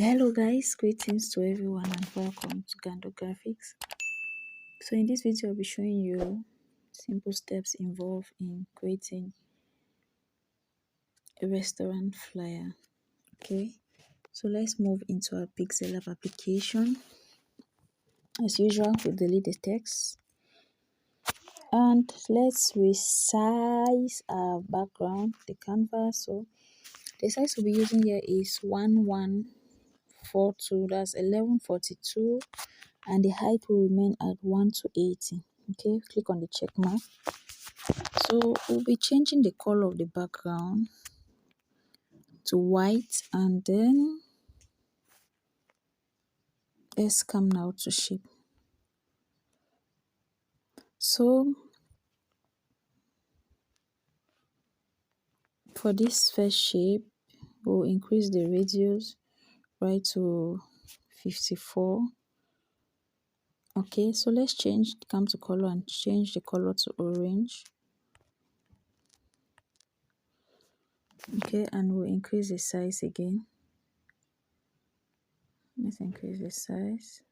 Hello guys, greetings to everyone and welcome to Ngando Graphics. So in this video I'll be showing you simple steps involved in creating a restaurant flyer. Okay, so let's move into our Pixellab application. As usual, we'll delete the text and let's resize our background, the canvas. So the size we'll be using here is 1142, that's 1142, and the height will remain at 1 to 80. Okay, click on the check mark. So we'll be changing the color of the background to white, and then let's come now to shape. So for this first shape, we'll increase the radius right to 54. Okay, so let's come to color and change the color to orange. Okay, and we'll increase the size again. Let's increase the size.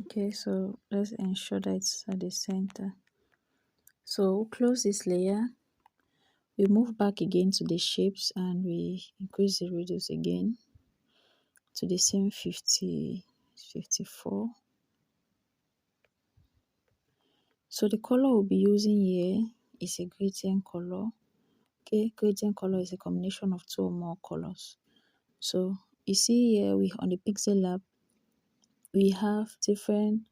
Okay, so let's ensure that it's at the center. So we'll close this layer. We move back again to the shapes and we increase the radius again to the same 54. So the color we'll be using here is a gradient color. Okay, gradient color is a combination of two or more colors. So you see here on the Pixellab, we have different.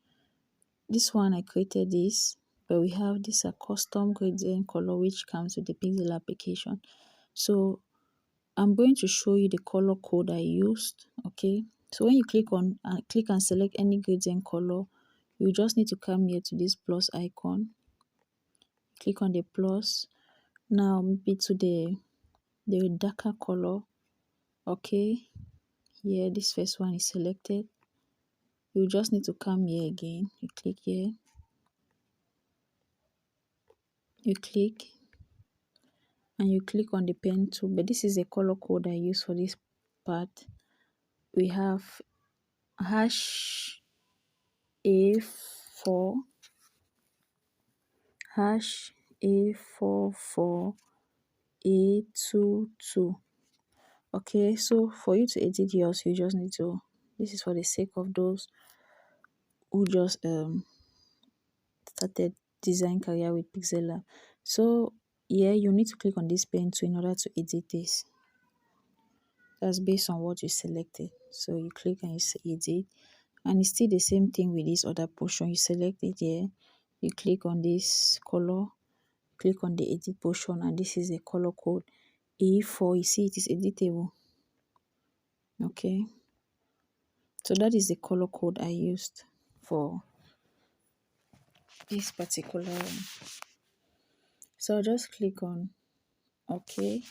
This one I created this, but we have this a custom gradient color which comes with the Pixel application. So I'm going to show you the color code I used. Okay, so when you click and select any gradient color, you just need to come here to this plus icon, click on the plus. Now maybe to the darker color. Okay, here this first one is selected. You just need to come here again, you click here, you click and you click on the pen tool, but this is a color code I use for this part. We have hash A4 hash A44 A22. Okay, so for you to edit yours, you just need to, this is for the sake of those who just started design career with Pixellab. So yeah, you need to click on this pen tool in order to edit this. That's based on what you selected. So you click and you say edit, and it's still the same thing with this other portion. You select it here, you click on this color, click on the edit portion, and this is a color code A4. You see it is editable. Okay, so that is the color code I used for this particular one. So I'll just click on OK.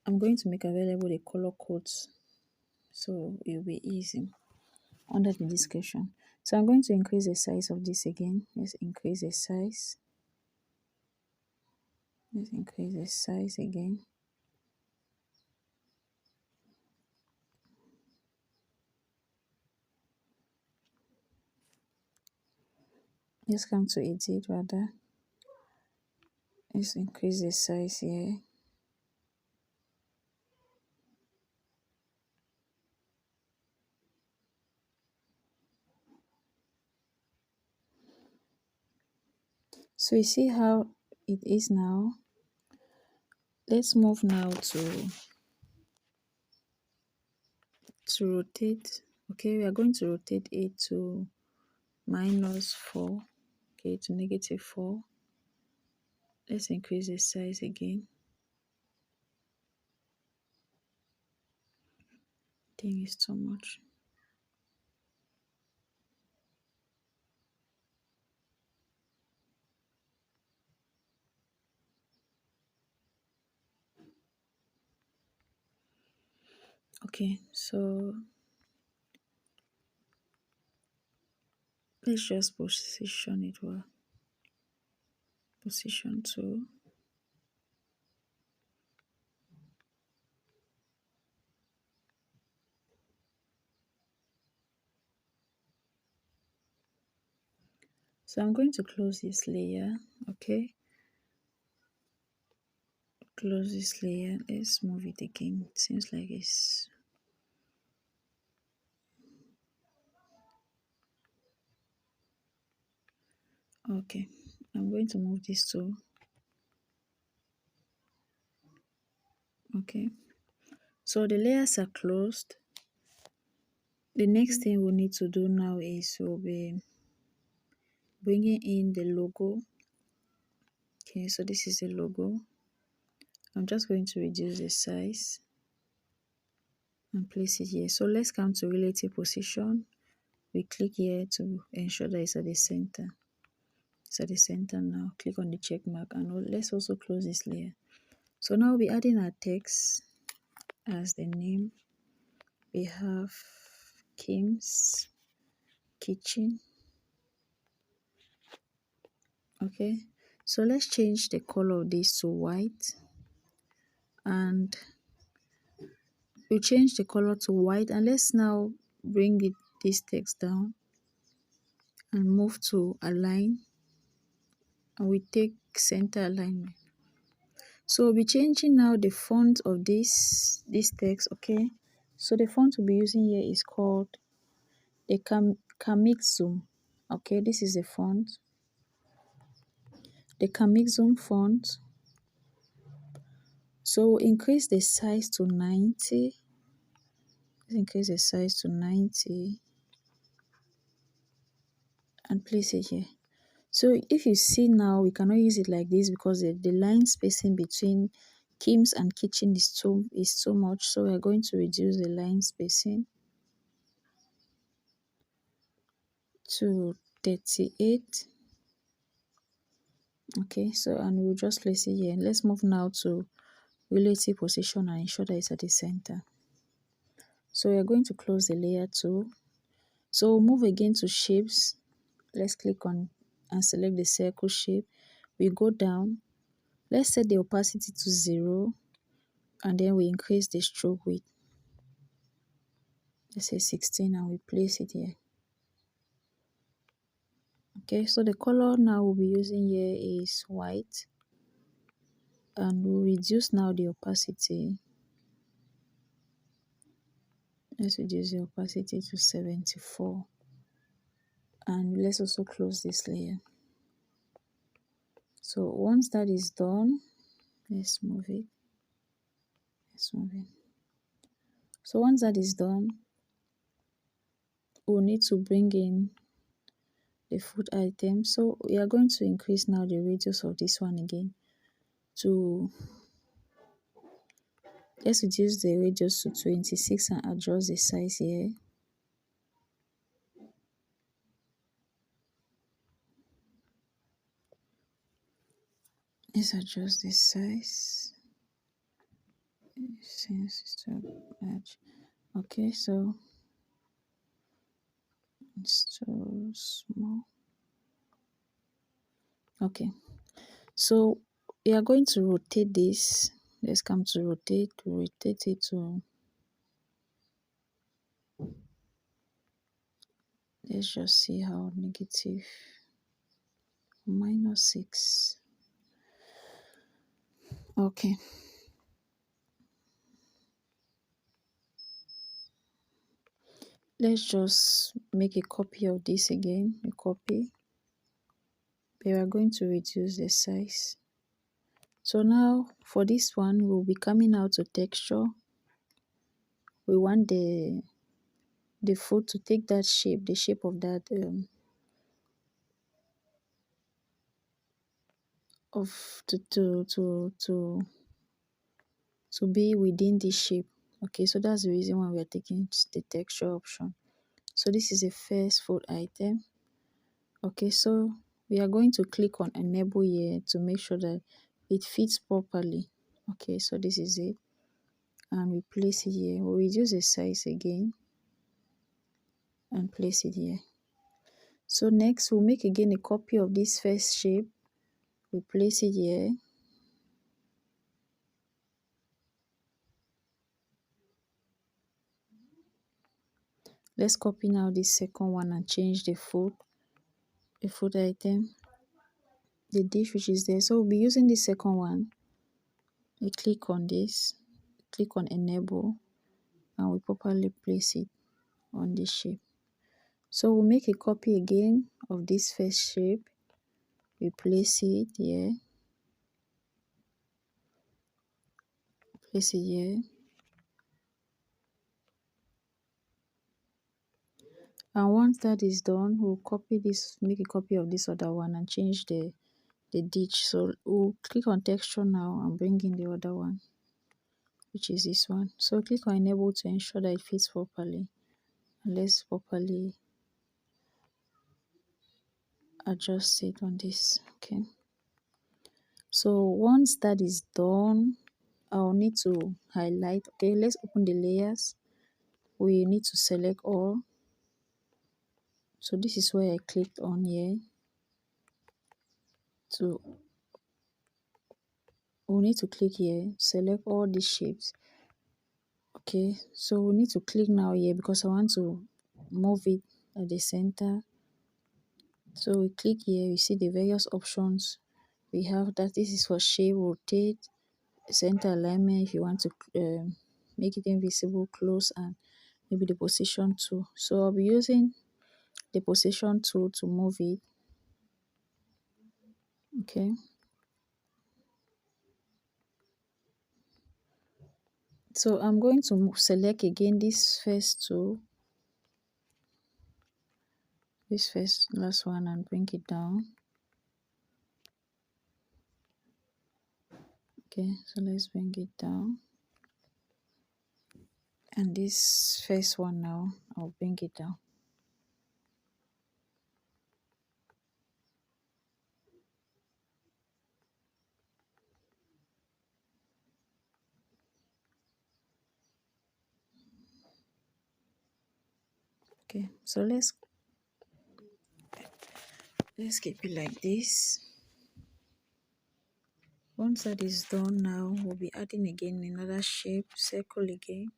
I'm going to make available the color codes so it will be easy under the description. So I'm going to increase the size of this again. Let's increase the size. Let's increase the size again. Let's come to edit rather. Let's increase the size here. So you see how it is now. Let's move now to rotate. Okay, we are going to rotate it to -4. Okay, to -4. Let's increase the size again. I think it's too much. Okay, so let's just position it well. Position 2. So I'm going to close this layer. Okay, close this layer. Let's move it again. It seems like it's okay. I'm going to move this to okay. So the layers are closed. The next thing we need to do now is we'll be bringing in the logo. Okay, so this is the logo. I'm just going to reduce the size and place it here. So let's come to relative position. We click here to ensure that it's at the center. It's at the center now. Click on the check mark and let's also close this layer. So now we'll be adding our text as the name. We have Kim's Kitchen. Okay, so let's change the color of this to white, and we change the color to white, and let's now bring this text down and move to align, and we take center alignment. So we'll be changing now the font of this text. Okay, so the font we'll be using here is called the Kamikzom. Okay, this is the font, the Kamikzom font. So we'll increase the size to 90. Let's increase the size to 90 and place it here. So if you see now, we cannot use it like this because the line spacing between Kim's and kitchen is too much. So we are going to reduce the line spacing to 38. Okay, so and we'll just place it here. Let's move now to relative position and ensure that it's at the center. So we are going to close the layer too. So we'll move again to shapes. Let's click on and select the circle shape. We go down. Let's set the opacity to 0 and then we increase the stroke width. Let's say 16 and we place it here. Okay, so the color now we'll be using here is white, and we'll reduce now the opacity. Let's reduce the opacity to 74, and let's also close this layer. So once that is done, let's move it. So once that is done, we'll need to bring in the food item. So we are going to increase now the radius of this one again to, let's reduce the radius to 26 and adjust the size here. Let's adjust the size since it's too much. Okay, so it's too small. Okay, so we are going to rotate this. Let's come to rotate it to, let's just see how negative -6. Okay, let's just make a copy of this again, a copy. We are going to reduce the size. So now for this one, we'll be coming out to texture. We want the food to take that shape, the shape of that to be within this shape. Okay, so that's the reason why we are taking the texture option. So this is the first food item. Okay, so we are going to click on enable here to make sure that it fits properly. Okay, so this is it, and we place it here. We'll reduce the size again and place it here. So next we'll make again a copy of this first shape. We place it here. Let's copy now this second one and change the food. a food item, the dish which is there. So we'll be using the second one. We click on this, click on enable, and we properly place it on this shape. So we'll make a copy again of this first shape. We place it here, place it here. And once that is done, we'll copy this, make a copy of this other one and change the ditch. So we'll click on texture now and bring in the other one, which is this one. So click on enable to ensure that it fits properly. And let's properly adjust it on this. Okay. So once that is done, I'll need to highlight. Okay, let's open the layers. We need to select all. So this is where I clicked on here. So we need to click here, select all these shapes. Okay, so we need to click now here because I want to move it at the center. So we click here, you see the various options we have. That this is for shape, rotate, center alignment if you want to make it invisible, close, and maybe the position tool. So I'll be using the position tool to move it. Okay, so I'm going to select again this first tool, this first last one, and bring it down. Okay, so let's bring it down. And this first one now, I'll bring it down. Okay, so let's keep it like this. Once that is done now, we'll be adding again another shape, circle again.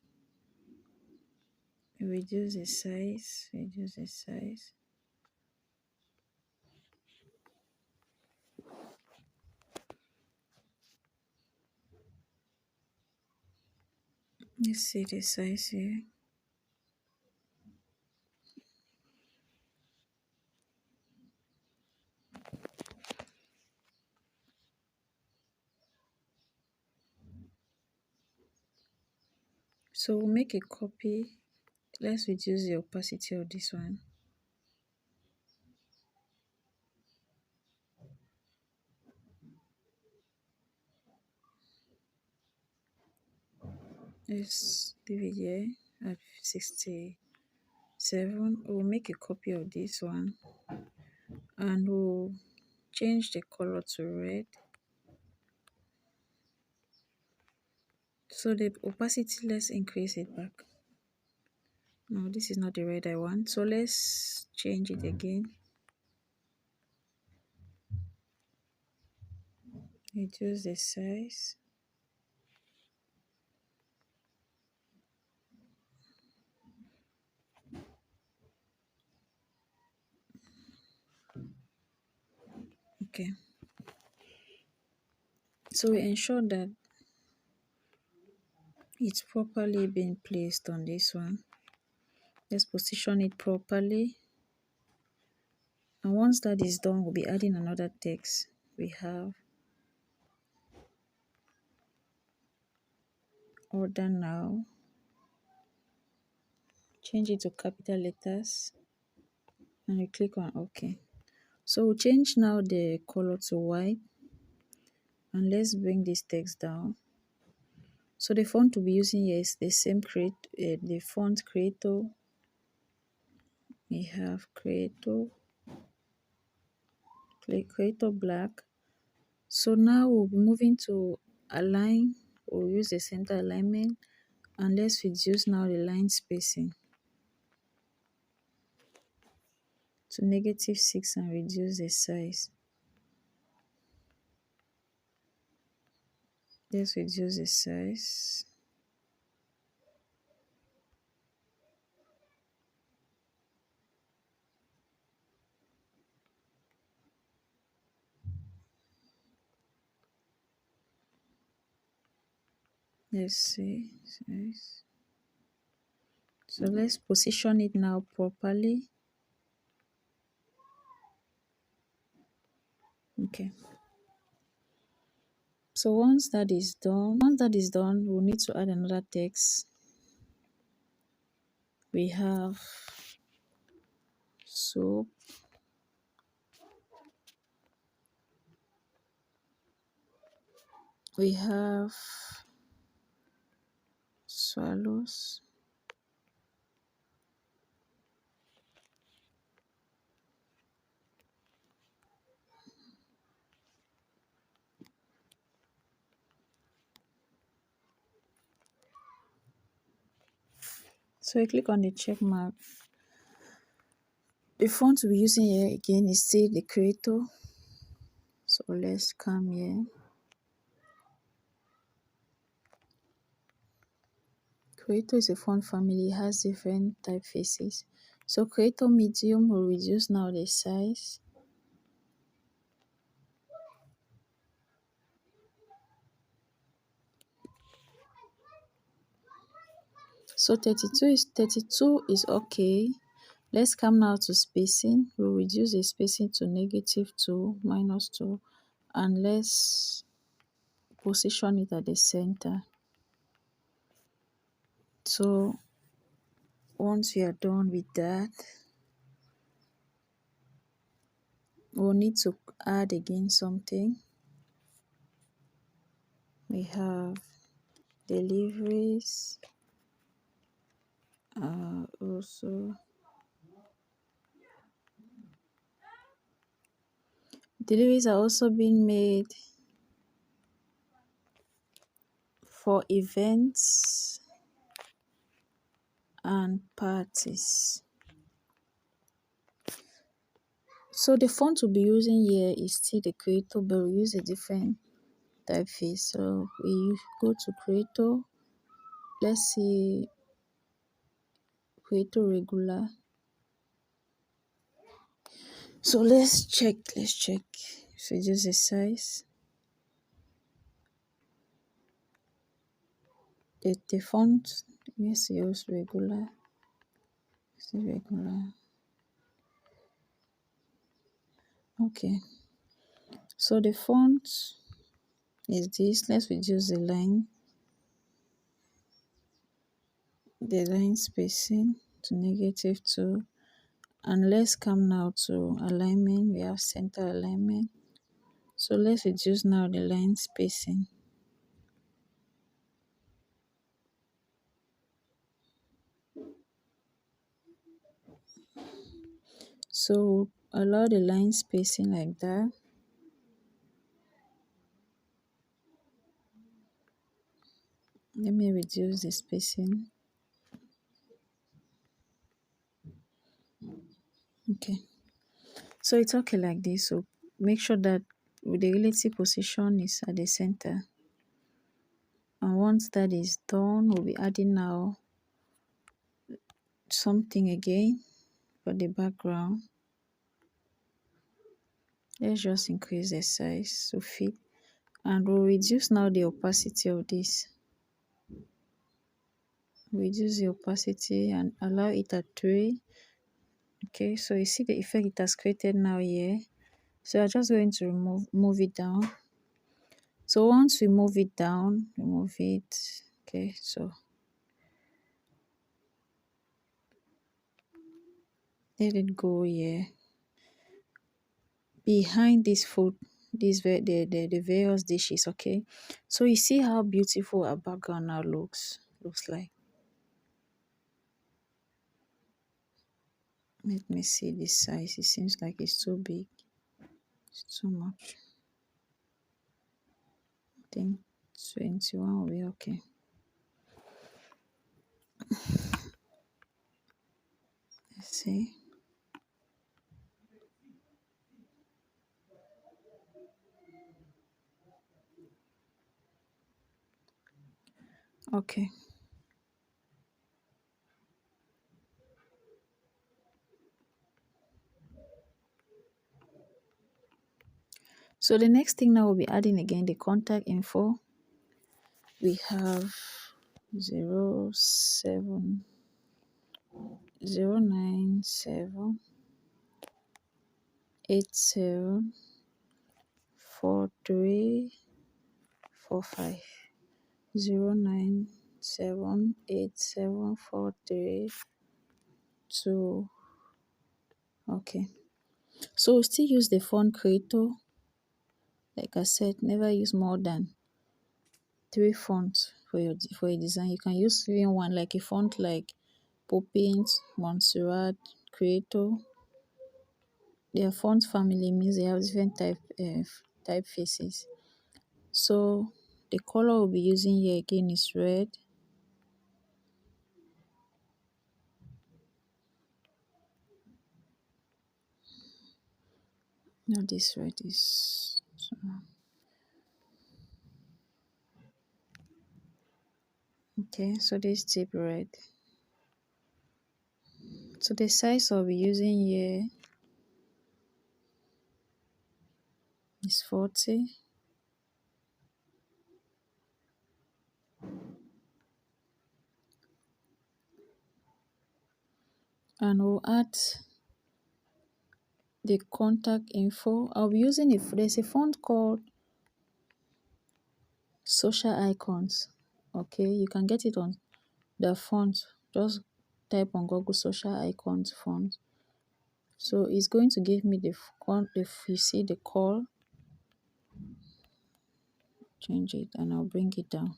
Reduce the size, reduce the size. Let's see the size here. So we'll make a copy. Let's reduce the opacity of this one. Let's leave it here at 67. We'll make a copy of this one and we'll change the color to red. So the opacity, let's increase it back. No, this is not the red I want. So let's change it again. Reduce the size. Okay. So we ensure that it's properly being placed on this one. Let's position it properly. And once that is done, we'll be adding another text. We have order now. Change it to capital letters and we click on OK. So we'll change now the color to white and let's bring this text down. So the font we'll be using here is the same the font Creator. We have Creator Black. So now we'll be moving to align. We'll use the center alignment and let's reduce now the line spacing to -6 and reduce the size. Let's reduce the size. Let's see. Size. So let's position it now properly. Okay. So once that is done, we'll need to add another text. We have soap. We have swallows. So I click on the check mark. The font we're using here again is still the Creator. So let's come here. Creator is a font family, it has different typefaces. So Creator medium will reduce now the size. So 32 is okay. Let's come now to spacing. We'll reduce the spacing to -2, -2, and let's position it at the center. So once we are done with that, we'll need to add again something. We have deliveries, also deliveries are also being made for events and parties. So the font we'll be using here is still the Creator, but we'll use a different typeface. So we go to Creator. Let's see Creator regular. So let's check. So just the size. The font, let's use regular. Regular. Okay. So the font is this. Let's reduce the line spacing to -2. And let's come now to alignment. We have center alignment. So let's reduce now the line spacing. So allow the line spacing like that. Let me reduce the spacing. Okay. So it's okay like this. So make sure that the relative position is at the center. And once that is done, we'll be adding now something again for the background. Let's just increase the size to fit. And we'll reduce now the opacity of this. Reduce the opacity and allow it at 3. Okay, so you see the effect it has created now here. So I'm just going to move it down. So once we move it down, remove it. Okay, so let it go here. Behind this food, the various dishes. Okay, so you see how beautiful our background now looks like. Let me see this size. It seems like it's too big. It's too much. I think 21 will be okay. Let's see. Okay. So the next thing now we'll be adding again the contact info. we have 07097874345. 0978743. Okay, so we still use the font creator. Like I said, never use more than 3 fonts for your design. You can use even one, like a font like Poppins, Montserrat, Creator. Their font family means they have different typefaces. So the color we'll be using here again is red. Now this red is okay. So this deep red. So the size I'll be using here is 40. And we'll add the contact info. I'll be using there's a font called Social Icons. Okay, you can get it on the font. Just type on Google Social Icons font. So it's going to give me the font. If you see the call, change it and I'll bring it down.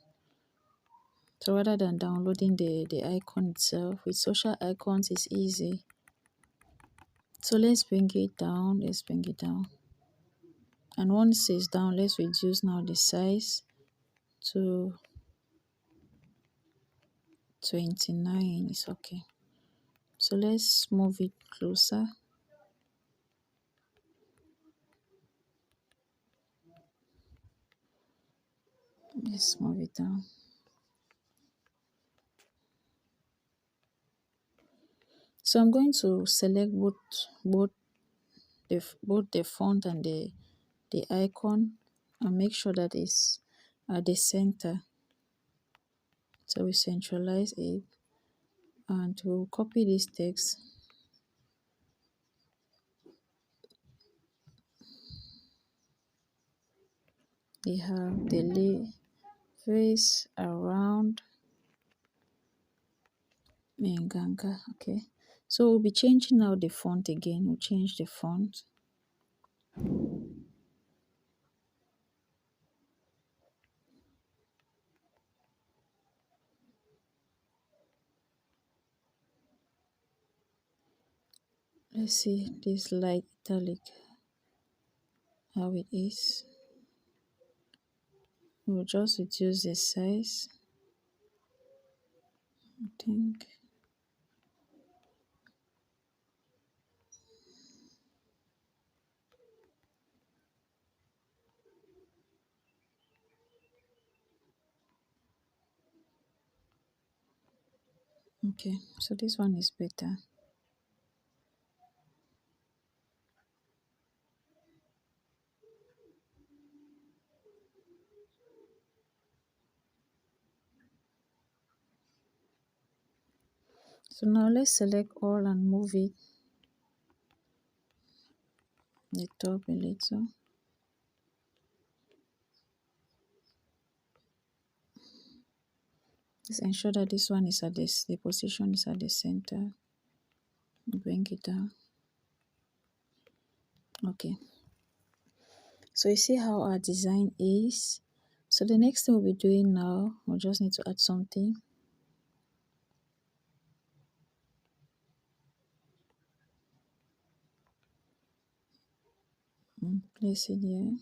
So rather than downloading the icon itself, with Social Icons it's easy. So let's bring it down. And once it's down, let's reduce now the size to 29. It's okay. So let's move it closer. Let's move it down. So I'm going to select both the font and the icon and make sure that it's at the center. So we centralize it and we'll copy this text. We have the face around Nganga. Okay, so we'll be changing now the font again. We'll change the font. Let's see this light italic, how it is. We'll just reduce the size, I think. Okay, so this one is better. So now let's select all and move it the top a little. Just ensure that this one is at this, the position is at the center. Bring it down. Okay. So you see how our design is. So the next thing we'll be doing now, we'll just need to add something. Place it here.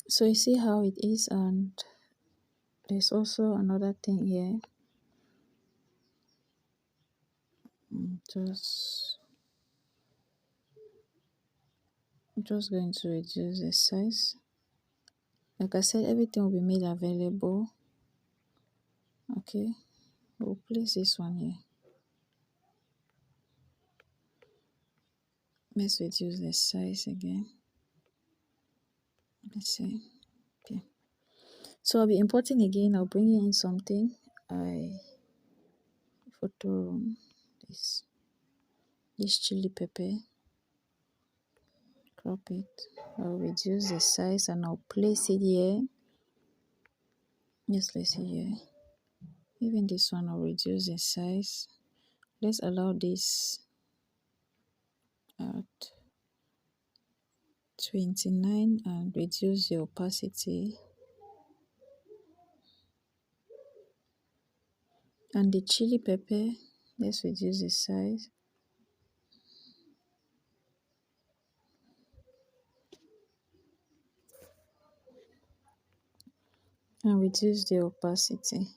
So you see how it is, and there's also another thing here. Just going to reduce the size. Like I said, everything will be made available. Okay, we'll place this one here. Let's reduce the size again. Let's see. Okay. So I'll be importing again. I'll bring in something. I photo this chili pepper. Crop it. I'll reduce the size and I'll place it here. Yes, let's see here. Even this one, I'll reduce the size. Let's allow this at 29 and reduce the opacity. And the chili pepper, let's reduce the size. And reduce the opacity.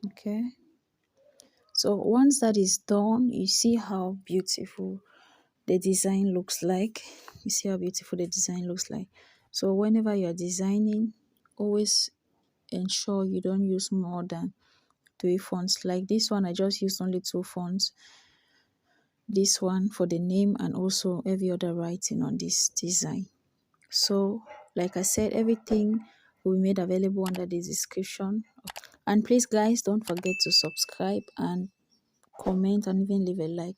Okay. So once that is done, you see how beautiful the design looks like. You see how beautiful the design looks like. So whenever you're designing, always ensure you don't use more than 3 fonts. Like this one, I just used only 2 fonts. This one for the name and also every other writing on this design. So like I said, everything will be made available under the description. And please guys, don't forget to subscribe and comment and even leave a like.